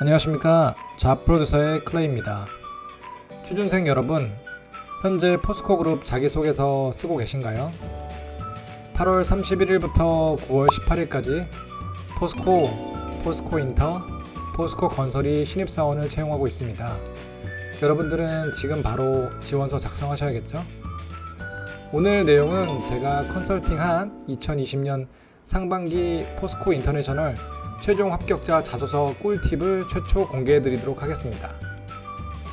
안녕하십니까, 자프로듀서의 클레이입니다. 취준생 여러분, 현재 포스코그룹 자기소개서 쓰고 계신가요? 8월 31일부터 9월 18일까지 포스코인터, 포스코건설이 신입사원을 채용하고 있습니다. 여러분들은 지금 바로 지원서 작성하셔야겠죠? 오늘 내용은 제가 컨설팅한 2020년 상반기 포스코 인터내셔널 최종 합격자 자소서 꿀팁을 최초 공개해드리도록 하겠습니다.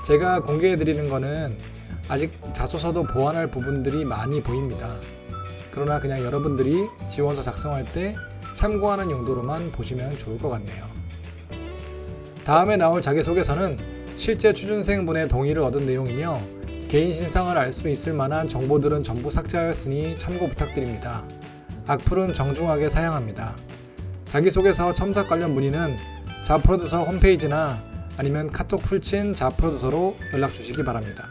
제가 공개해드리는 거는 아직 자소서도 보완할 부분들이 많이 보입니다. 그러나 그냥 여러분들이 지원서 작성할 때 참고하는 용도로만 보시면 좋을 것 같네요. 다음에 나올 자기소개서는 실제 취준생분의 동의를 얻은 내용이며 개인 신상을 알 수 있을 만한 정보들은 전부 삭제하였으니 참고 부탁드립니다. 악플은 정중하게 사양합니다. 자기소개서 첨삭 관련 문의는 자프로듀서 홈페이지나 아니면 카톡 풀친 자프로듀서로 연락 주시기 바랍니다.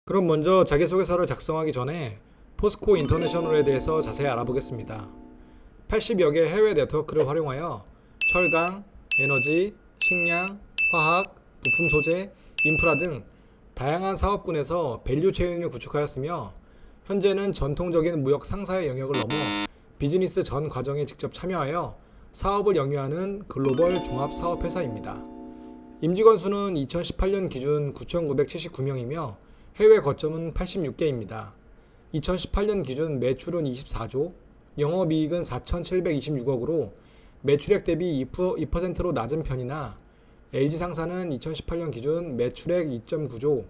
그럼 먼저 자기소개서를 작성하기 전에 포스코 인터내셔널에 대해서 자세히 알아보겠습니다. 80여 개 해외 네트워크를 활용하여 철강, 에너지, 식량, 화학, 부품 소재, 인프라 등 다양한 사업군에서 밸류 체인을 구축하였으며 현재는 전통적인 무역 상사의 영역을 넘어 비즈니스 전 과정에 직접 참여하여 사업을 영위하는 글로벌 종합사업회사입니다. 임직원 수는 2018년 기준 9,979명이며 해외 거점은 86개입니다. 2018년 기준 매출은 24조, 영업이익은 4,726억으로 매출액 대비 2%로 낮은 편이나 LG상사는 2018년 기준 매출액 2.9조,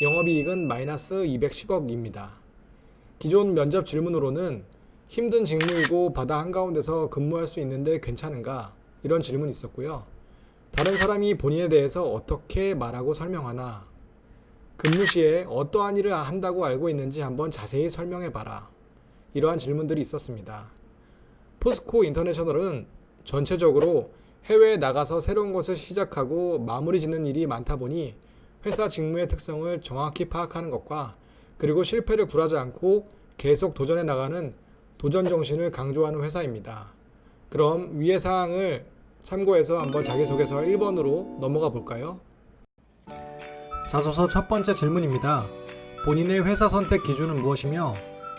영업이익은 마이너스 210억입니다. 기존 면접 질문으로는 힘든 직무이고 바다 한가운데서 근무할 수 있는데 괜찮은가? 이런 질문이 있었고요. 다른 사람이 본인에 대해서 어떻게 말하고 설명하나? 근무 시에 어떠한 일을 한다고 알고 있는지 한번 자세히 설명해봐라. 이러한 질문들이 있었습니다. 포스코 인터내셔널은 전체적으로 해외에 나가서 새로운 것을 시작하고 마무리 짓는 일이 많다 보니 회사 직무의 특성을 정확히 파악하는 것과 그리고 실패를 굴하지 않고 계속 도전해 나가는 도전 정신을 강조하는 회사입니다. 그럼 위의 사항을 참고해서 한번 자기소개서 1번으로 넘어가 볼까요? 자소서 첫 번째 질문입니다. 본인의 회사 선택 기준은 무엇이며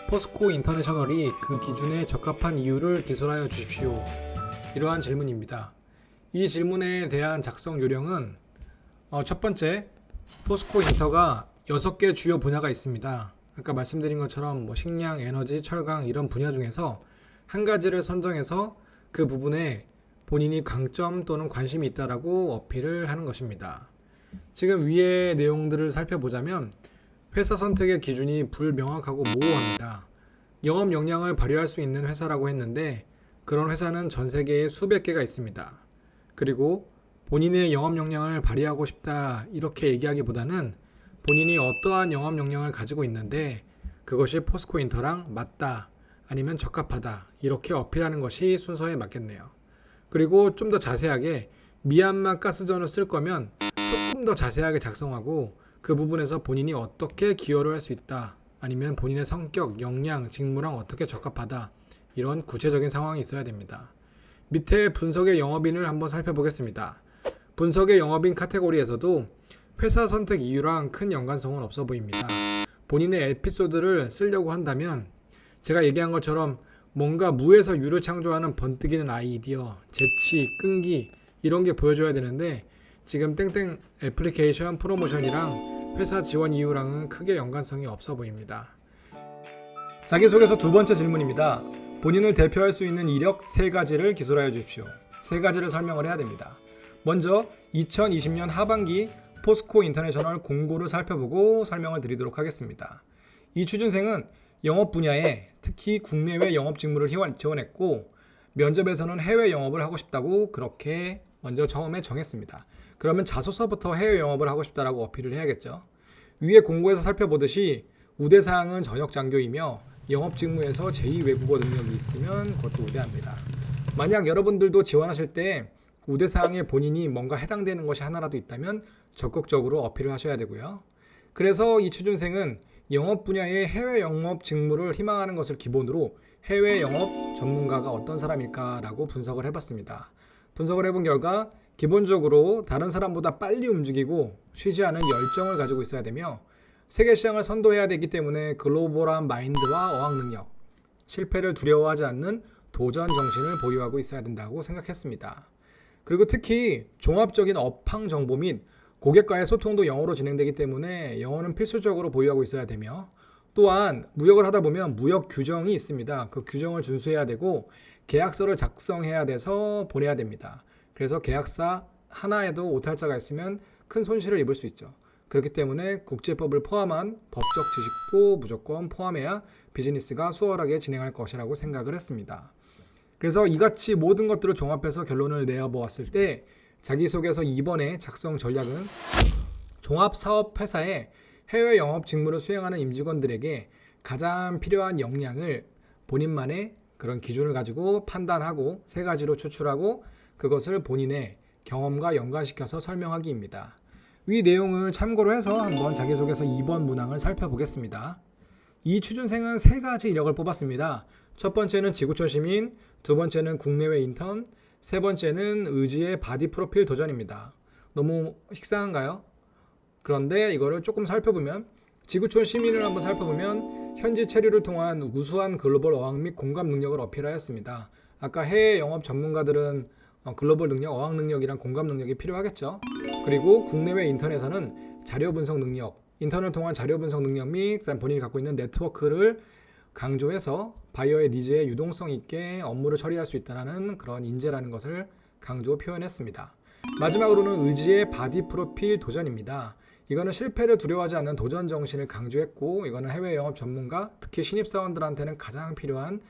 포스코 인터내셔널이 그 기준에 적합한 이유를 기술하여 주십시오. 이러한 질문입니다. 이 질문에 대한 작성 요령은 첫 번째, 포스코 인터가 6개 주요 분야가 있습니다. 아까 말씀드린 것처럼 식량, 에너지, 철강 이런 분야 중에서 한 가지를 선정해서 그 부분에 본인이 강점 또는 관심이 있다라고 어필을 하는 것입니다. 지금 위의 내용들을 살펴보자면 회사 선택의 기준이 불명확하고 모호합니다. 영업 역량을 발휘할 수 있는 회사라고 했는데 그런 회사는 전 세계에 수백 개가 있습니다. 그리고 본인의 영업 역량을 발휘하고 싶다 이렇게 얘기하기보다는 본인이 어떠한 영업 역량을 가지고 있는데 그것이 포스코 인터랑 맞다 아니면 적합하다 이렇게 어필하는 것이 순서에 맞겠네요. 그리고 좀 더 자세하게 미얀마 가스전을 쓸 거면 조금 더 자세하게 작성하고 그 부분에서 본인이 어떻게 기여를 할 수 있다 아니면 본인의 성격, 역량, 직무랑 어떻게 적합하다 이런 구체적인 상황이 있어야 됩니다. 밑에 분석의 영업인을 한번 살펴보겠습니다. 분석의 영업인 카테고리에서도 회사 선택 이유랑 큰 연관성은 없어 보입니다. 본인의 에피소드를 쓰려고 한다면 제가 얘기한 것처럼 뭔가 무에서 유를 창조하는 번뜩이는 아이디어, 재치, 끈기 이런 게 보여줘야 되는데 지금 땡땡 애플리케이션 프로모션이랑 회사 지원 이유랑은 크게 연관성이 없어 보입니다. 자기소개서 두 번째 질문입니다. 본인을 대표할 수 있는 이력 3가지를 기술하여 주십시오. 3가지를 설명을 해야 됩니다. 먼저 2020년 하반기 포스코 인터내셔널 공고를 살펴보고 설명을 드리도록 하겠습니다. 이 취준생은 영업 분야에 특히 국내외 영업 직무를 지원했고 면접에서는 해외 영업을 하고 싶다고 그렇게 먼저 처음에 정했습니다. 그러면 자소서부터 해외 영업을 하고 싶다라고 어필을 해야겠죠. 위에 공고에서 살펴보듯이 우대사항은 전역 장교이며 영업 직무에서 제2외국어 능력이 있으면 그것도 우대합니다. 만약 여러분들도 지원하실 때 우대사항에 본인이 뭔가 해당되는 것이 하나라도 있다면 적극적으로 어필을 하셔야 되고요. 그래서 이 취준생은 영업 분야의 해외 영업 직무를 희망하는 것을 기본으로 해외 영업 전문가가 어떤 사람일까라고 분석을 해봤습니다. 분석을 해본 결과 기본적으로 다른 사람보다 빨리 움직이고 쉬지 않은 열정을 가지고 있어야 되며 세계 시장을 선도해야 되기 때문에 글로벌한 마인드와 어학 능력, 실패를 두려워하지 않는 도전 정신을 보유하고 있어야 된다고 생각했습니다. 그리고 특히 종합적인 업황 정보 및 고객과의 소통도 영어로 진행되기 때문에 영어는 필수적으로 보유하고 있어야 되며 또한 무역을 하다 보면 무역 규정이 있습니다. 그 규정을 준수해야 되고 계약서를 작성해야 돼서 보내야 됩니다. 그래서 계약사 하나에도 오탈자가 있으면 큰 손실을 입을 수 있죠. 그렇기 때문에 국제법을 포함한 법적 지식도 무조건 포함해야 비즈니스가 수월하게 진행할 것이라고 생각을 했습니다. 그래서 이같이 모든 것들을 종합해서 결론을 내어보았을 때 자기소개서 2번의 작성 전략은 종합사업회사의 해외 영업 직무를 수행하는 임직원들에게 가장 필요한 역량을 본인만의 그런 기준을 가지고 판단하고 세 가지로 추출하고 그것을 본인의 경험과 연관시켜서 설명하기입니다. 위 내용을 참고로 해서 한번 자기소개서 2번 문항을 살펴보겠습니다. 이 취준생은 세 가지 이력을 뽑았습니다. 첫 번째는 지구촌 시민, 두 번째는 국내외 인턴, 세 번째는 의지의 바디 프로필 도전입니다. 너무 식상한가요? 그런데 이거를 조금 살펴보면 지구촌 시민을 한번 살펴보면 현지 체류를 통한 우수한 글로벌 어학 및 공감 능력을 어필하였습니다. 아까 해외 영업 전문가들은 글로벌 능력, 어학 능력이랑 공감 능력이 필요하겠죠. 그리고 국내외 인턴에서는 자료 분석 능력, 인턴을 통한 자료 분석 능력 및 본인이 갖고 있는 네트워크를 강조해서 바이어의 니즈에 유동성 있게 업무를 처리할 수 있다는 그런 인재라는 것을 강조 표현했습니다. 마지막으로는 의지의 바디 프로필 도전입니다. 이거는 실패를 두려워하지 않는 도전 정신을 강조했고 이거는 해외 영업 전문가, 특히 신입사원들한테는 가장 필요한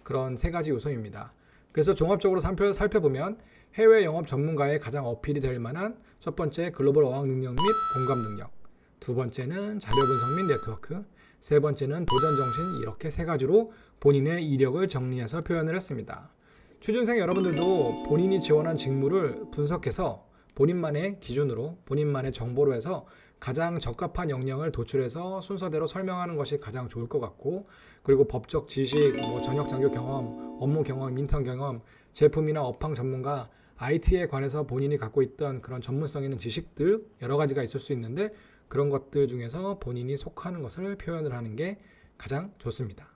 그런 세 가지 요소입니다. 그래서 종합적으로 살펴보면 해외 영업 전문가의 가장 어필이 될 만한 첫 번째 글로벌 어학 능력 및 공감 능력, 두 번째는 자료 분석 및 네트워크, 세 번째는 도전 정신, 이렇게 세 가지로 본인의 이력을 정리해서 표현을 했습니다. 취준생 여러분들도 본인이 지원한 직무를 분석해서 본인만의 기준으로 본인만의 정보로 해서 가장 적합한 역량을 도출해서 순서대로 설명하는 것이 가장 좋을 것 같고 그리고 법적 지식, 전역 장교 경험, 업무 경험, 인턴 경험, 제품이나 업황 전문가, IT에 관해서 본인이 갖고 있던 그런 전문성 있는 지식들 여러 가지가 있을 수 있는데 그런 것들 중에서 본인이 속하는 것을 표현을 하는 게 가장 좋습니다.